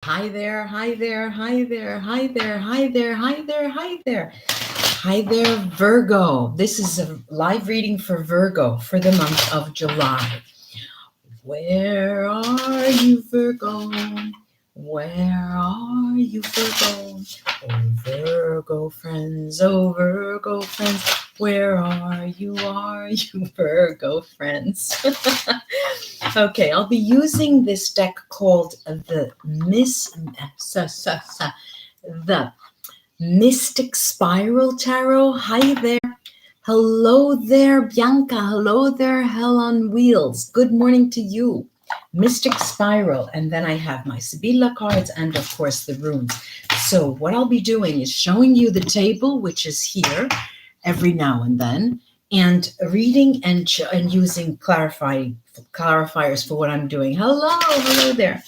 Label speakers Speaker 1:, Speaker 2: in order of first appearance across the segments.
Speaker 1: Hi there, hi there, hi there, hi there, hi there, hi there, hi there. Hi there, Virgo. This is a live reading for Virgo for the month of July. Where are you, Virgo? Where are you, Virgo? Oh, Virgo friends, where are you, Virgo friends? Okay, I'll be using this deck called the Mystic Spiral Tarot. Hi there. Hello there, Bianca. Hello there, Hell on Wheels. Good morning to you. Mystic Spiral. And then I have my Sibilla cards and, of course, the runes. So what I'll be doing is showing you the table, which is here every now and then, and reading and using clarifiers for what I'm doing. Hello there.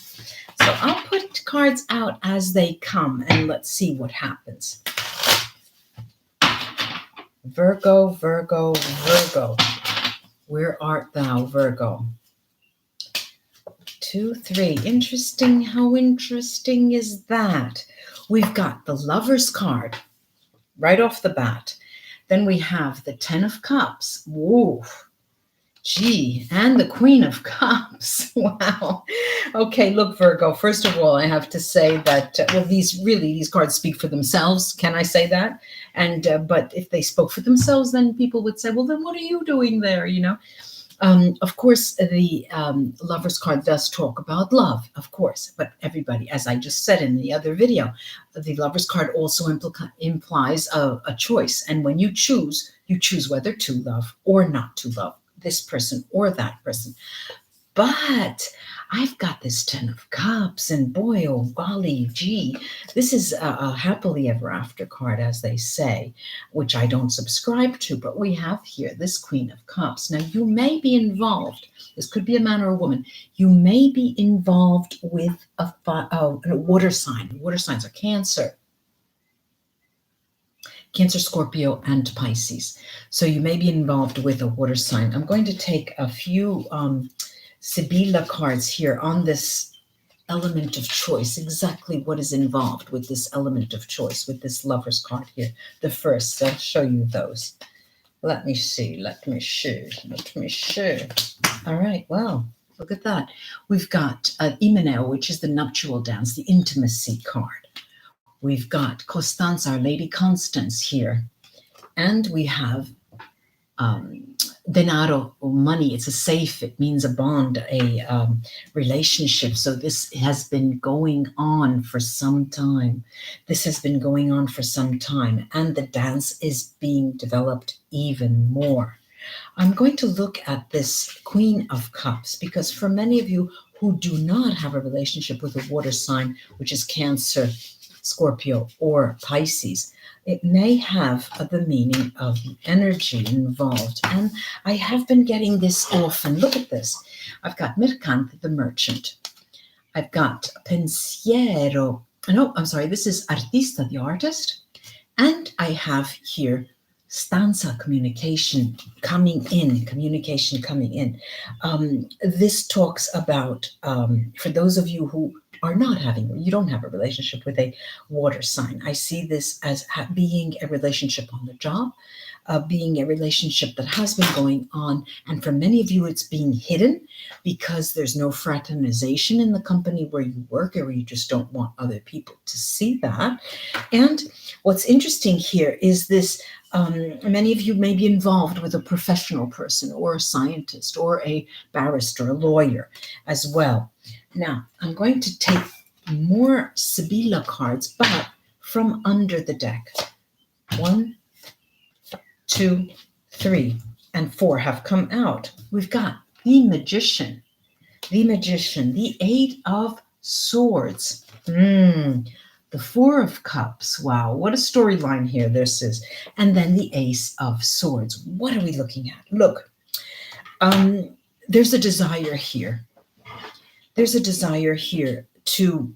Speaker 1: So I'll put cards out as they come, and let's see what happens. Virgo, Virgo, Virgo. Where art thou, Virgo? 2, 3. Interesting. How interesting is that? We've got the Lover's card right off the bat. Then we have the 10 of Cups. Woo. Gee, and the Queen of Cups. Wow. Okay, look, Virgo, first of all, I have to say that, well, these cards speak for themselves. Can I say that? And, but if they spoke for themselves, then people would say, well, then what are you doing there? Of course, the Lover's card does talk about love, of course, but everybody, as I just said in the other video, the Lover's card also implies a choice. And when you choose whether to love or not to love this person or that person. But I've got this 10 of Cups, and boy, oh golly gee, this is a happily ever after card, as they say, which I don't subscribe to, but we have here this Queen of Cups. Now, you may be involved, this could be a man or a woman, you may be involved with a water sign. Water signs are Cancer, Scorpio, and Pisces. So you may be involved with a water sign. I'm going to take a few Sibilla cards here on this element of choice, exactly what is involved with this element of choice, with this Lover's card here. The first, I'll show you those. Let me see. All right, well, look at that. We've got Imeneo, which is the nuptial dance, the intimacy card. We've got Costanza, Our Lady Constance here. And we have denaro, or money. It's a safe. It means a bond, a relationship. So this has been going on for some time. And the dance is being developed even more. I'm going to look at this Queen of Cups because for many of you who do not have a relationship with a water sign, which is Cancer, Scorpio, or Pisces, it may have the meaning of the energy involved. And I have been getting this often. Look at this. I've got Mercante, the merchant. I've got Pensiero. No, I'm sorry. This is Artista, the artist. And I have here Stanza, communication coming in. This talks about, for those of you who you don't have a relationship with a water sign. I see this as being a relationship on the job, being a relationship that has been going on. And for many of you, it's being hidden because there's no fraternization in the company where you work, or you just don't want other people to see that. And what's interesting here is this, many of you may be involved with a professional person or a scientist or a barrister, a lawyer as well. Now, I'm going to take more Sibilla cards, but from under the deck. 1, 2, 3, and 4 have come out. We've got the Magician, the 8 of Swords, the 4 of Cups. Wow, what a storyline here this is. And then the Ace of Swords. What are we looking at? Look, there's a desire here. There's a desire here to,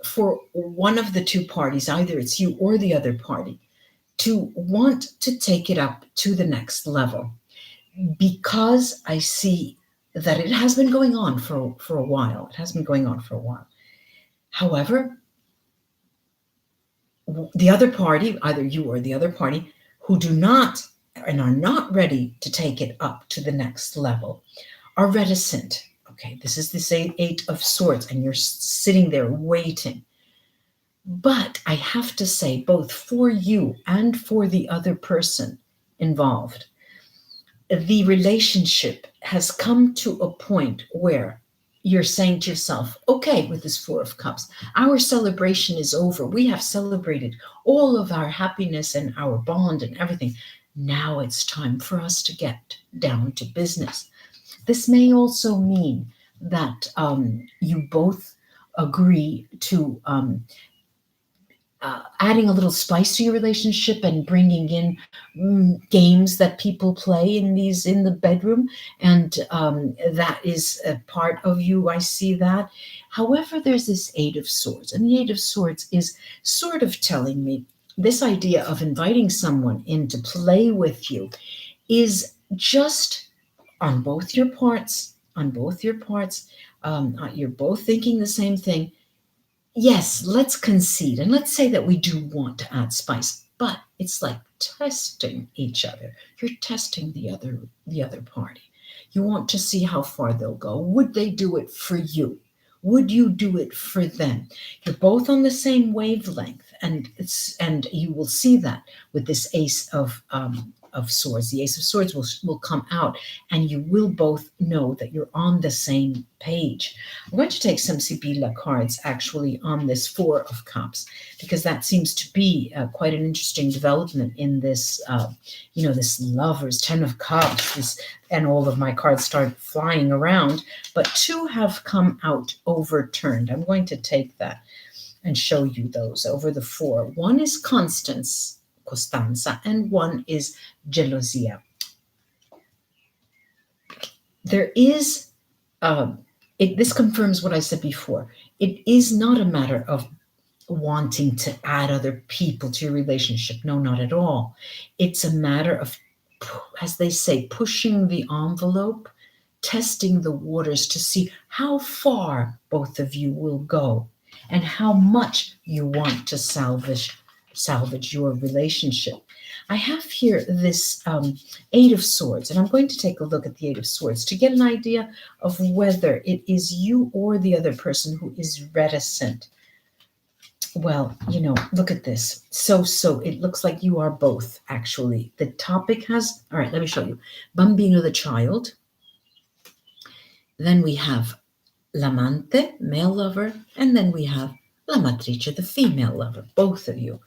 Speaker 1: for one of the two parties, either it's you or the other party, to want to take it up to the next level, because I see that it has been going on for a while. However, the other party, either you or the other party, who do not and are not ready to take it up to the next level, are reticent. Okay, this is this Eight of Swords, and you're sitting there waiting. But I have to say, both for you and for the other person involved, the relationship has come to a point where you're saying to yourself, okay, with this Four of Cups, our celebration is over. We have celebrated all of our happiness and our bond and everything. Now it's time for us to get down to business. This may also mean that you both agree to adding a little spice to your relationship and bringing in games that people play in the bedroom, and that is a part of you. I see that. However, there's this Eight of Swords, and the Eight of Swords is sort of telling me this idea of inviting someone in to play with you is just on both your parts. You're both thinking the same thing. Yes, let's concede and let's say that we do want to add spice, but it's like testing each other. You're testing the other party. You want to see how far they'll go. Would they do it for you? Would you do it for them? You're both on the same wavelength, and you will see that with this Ace of Swords. The Ace of Swords will come out, and you will both know that you're on the same page. I'm going to take some Sibilla cards actually on this Four of Cups, because that seems to be quite an interesting development in this, this Lovers, Ten of Cups, and all of my cards start flying around, but two have come out overturned. I'm going to take that and show you those over the four. One is Costanza, and one is Gelosia. There is, this confirms what I said before. It is not a matter of wanting to add other people to your relationship. No, not at all. It's a matter of, as they say, pushing the envelope, testing the waters to see how far both of you will go and how much you want to salvage your relationship. I have here this Eight of Swords, and I'm going to take a look at the Eight of Swords to get an idea of whether it is you or the other person who is reticent. Well, look at this. So it looks like you are both, actually. The topic has, all right, let me show you. Bambino, the child. Then we have l'amante, male lover, and then we have la matrice, the female lover, both of you.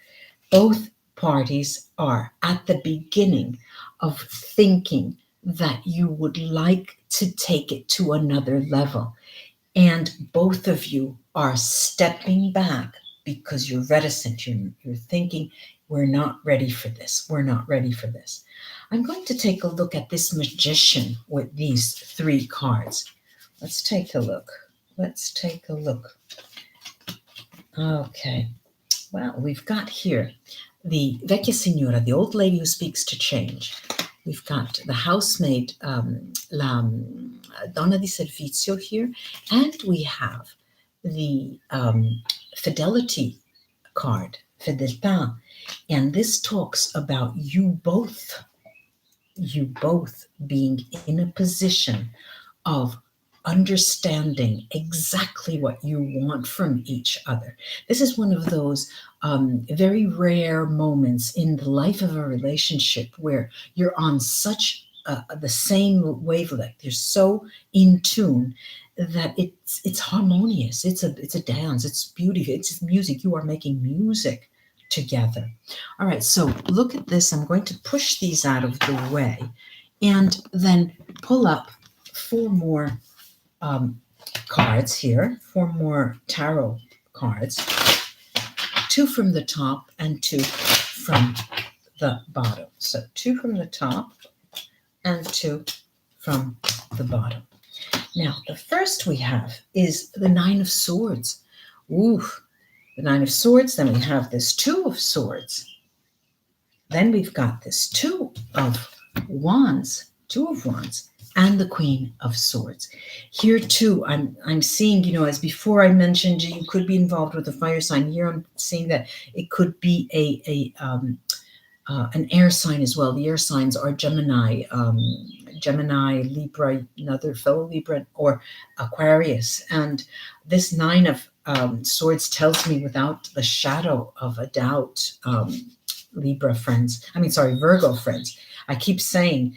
Speaker 1: Both parties are at the beginning of thinking that you would like to take it to another level. And both of you are stepping back because you're reticent. You're thinking, we're not ready for this. We're not ready for this. I'm going to take a look at this Magician with these three cards. Let's take a look. Okay. Well, we've got here the Vecchia Signora, the old lady who speaks to change. We've got the housemaid, la donna di servizio here, and we have the fidelity card, fedeltà, and this talks about you both being in a position of understanding exactly what you want from each other. This is one of those very rare moments in the life of a relationship where you're on such the same wavelength. You're so in tune that it's harmonious. It's a dance. It's beautiful. It's music. You are making music together. All right. So look at this. I'm going to push these out of the way, and then pull up four more cards here, four more tarot cards, two from the top and two from the bottom. So two from the top and two from the bottom. Now, the first we have is the Nine of Swords. Ooh, the Nine of Swords. Then we have this Two of Swords. Then we've got this Two of Wands. and the Queen of Swords. Here too, I'm seeing, as before I mentioned, you could be involved with a fire sign. Here I'm seeing that it could be an air sign as well. The air signs are Gemini, Libra, another fellow Libra, or Aquarius. And this Nine of Swords tells me without the shadow of a doubt, Virgo friends. I keep saying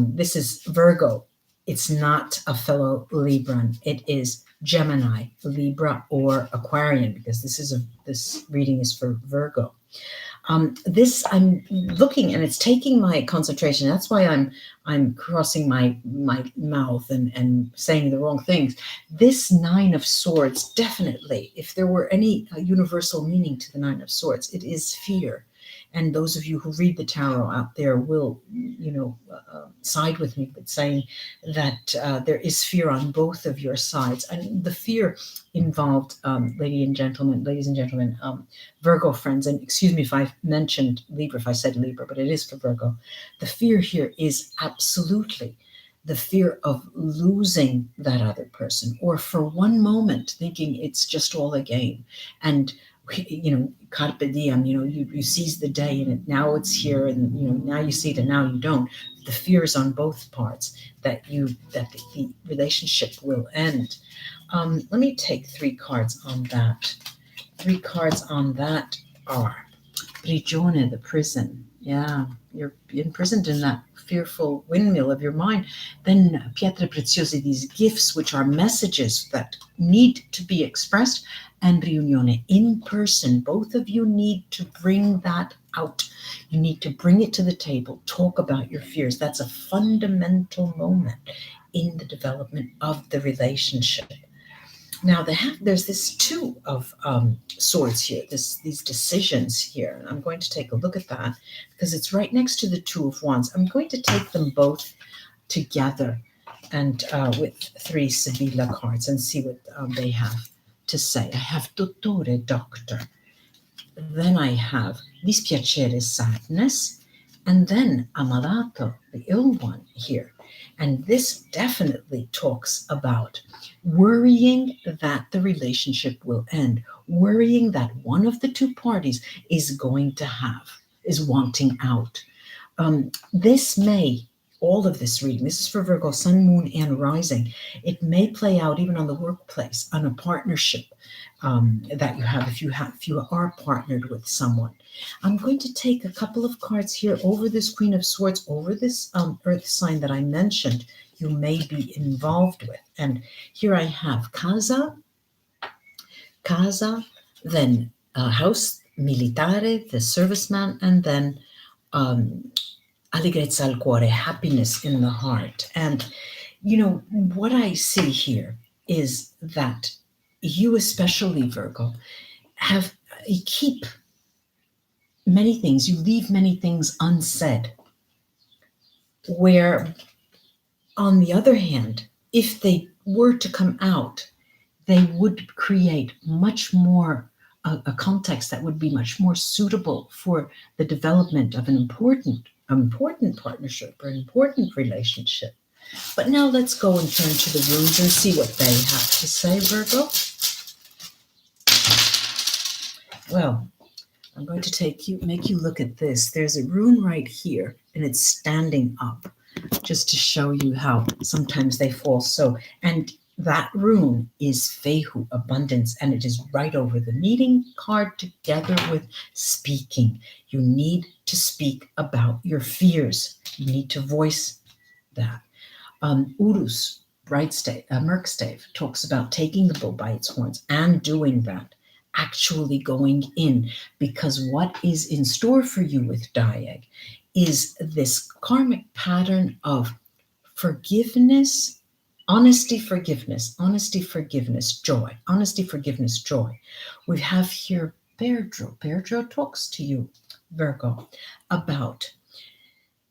Speaker 1: this is Virgo. It's not a fellow Libran. It is Gemini, Libra, or Aquarian, because this reading is for Virgo. This I'm looking, and it's taking my concentration. That's why I'm crossing my mouth and saying the wrong things. This Nine of Swords, definitely, if there were any universal meaning to the Nine of Swords, it is fear. And those of you who read the tarot out there will, side with me, but saying that there is fear on both of your sides. And the fear involved, ladies and gentlemen, Virgo friends, and excuse me if I mentioned Libra, if I said Libra, but it is for Virgo. The fear here is absolutely the fear of losing that other person, or for one moment thinking it's just all a game. And carpe diem, you seize the day, and now it's here, and now you see it and now you don't. The fear is on both parts that the relationship will end. Let me take 3 cards on that. 3 cards on that are Prigione, the prison. Yeah, you're imprisoned in that fearful windmill of your mind. Then Pietre Preziose, these gifts, which are messages that need to be expressed. And Riunione, in person. Both of you need to bring that out. You need to bring it to the table. Talk about your fears. That's a fundamental moment in the development of the relationship. Now there's this Two of Swords here, these decisions here. And I'm going to take a look at that because it's right next to the Two of Wands. I'm going to take them both together and with 3 Sibilla cards and see what they have to say. I have Dottore, doctor. Then I have Dispiacere, sadness. And then Ammalato, the ill one here. And this definitely talks about worrying that the relationship will end, worrying that one of the 2 parties is wanting out. All of this reading, this is for Virgo, Sun, Moon, and Rising. It may play out even on the workplace, on a partnership that you have, if you are partnered with someone. I'm going to take a couple of cards here over this Queen of Swords, over this earth sign that I mentioned you may be involved with. And here I have Casa, then House Militare, the serviceman, and then Allegrezza al cuore, happiness in the heart. And, what I see here is that you, especially Virgo, you keep many things, you leave many things unsaid, where, on the other hand, if they were to come out, they would create much more a context that would be much more suitable for the development of an important partnership or an important relationship. But now let's go and turn to the runes and see what they have to say, Virgo. Well, I'm going to make you look at this. There's a rune right here, and it's standing up, just to show you how sometimes they fall so. And that rune is Fehu, abundance, and it is right over the meeting card together with speaking. You need to speak about your fears. You need to voice that. Urus, Merkstave, talks about taking the bull by its horns and doing that, actually going in, because what is in store for you with Diag is this karmic pattern of forgiveness, honesty, forgiveness, joy, honesty, forgiveness, joy. We have here Pedro. Pedro talks to you, Virgo, about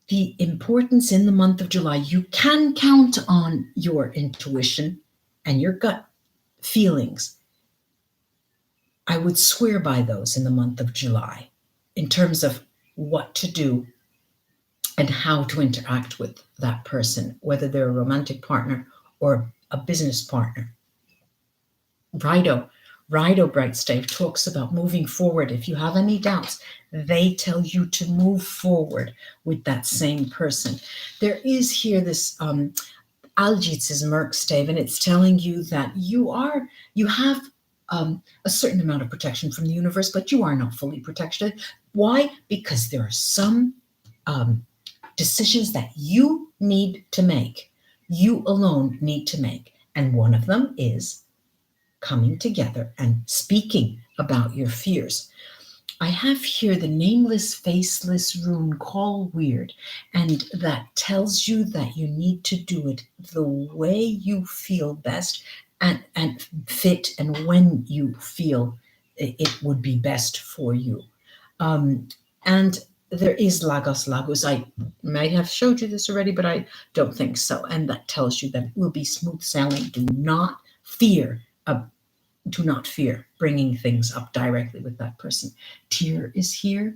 Speaker 1: the importance in the month of July. You can count on your intuition and your gut feelings. I would swear by those in the month of July in terms of what to do and how to interact with that person, whether they're a romantic partner or a business partner. Rido Bright Stave talks about moving forward. If you have any doubts, they tell you to move forward with that same person. There is here this Algit's Merc Stave, and it's telling you that you have a certain amount of protection from the universe, but you are not fully protected. Why? Because there are some decisions that you need to make. You alone need to make. And one of them is coming together and speaking about your fears. I have here the nameless, faceless rune, Call Weird, and that tells you that you need to do it the way you feel best and fit, and when you feel it would be best for you. And there is Lagos. I might have showed you this already, but I don't think so. And that tells you that it will be smooth sailing. Do not fear bringing things up directly with that person. Tyr is here.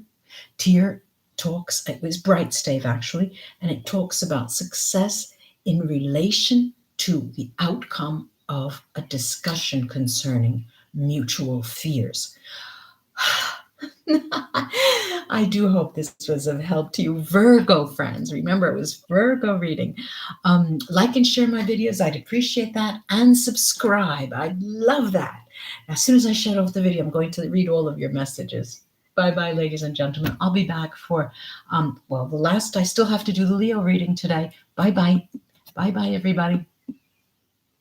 Speaker 1: Tyr talks, it was Bright Stave actually, and it talks about success in relation to the outcome of a discussion concerning mutual fears. I do hope this was of help to you, Virgo friends. Remember, it was Virgo reading. Like and share my videos. I'd appreciate that. And subscribe. I'd love that. As soon as I shut off the video, I'm going to read all of your messages. Bye-bye, ladies and gentlemen. I'll be back for, I still have to do the Leo reading today. Bye-bye. Bye-bye, everybody.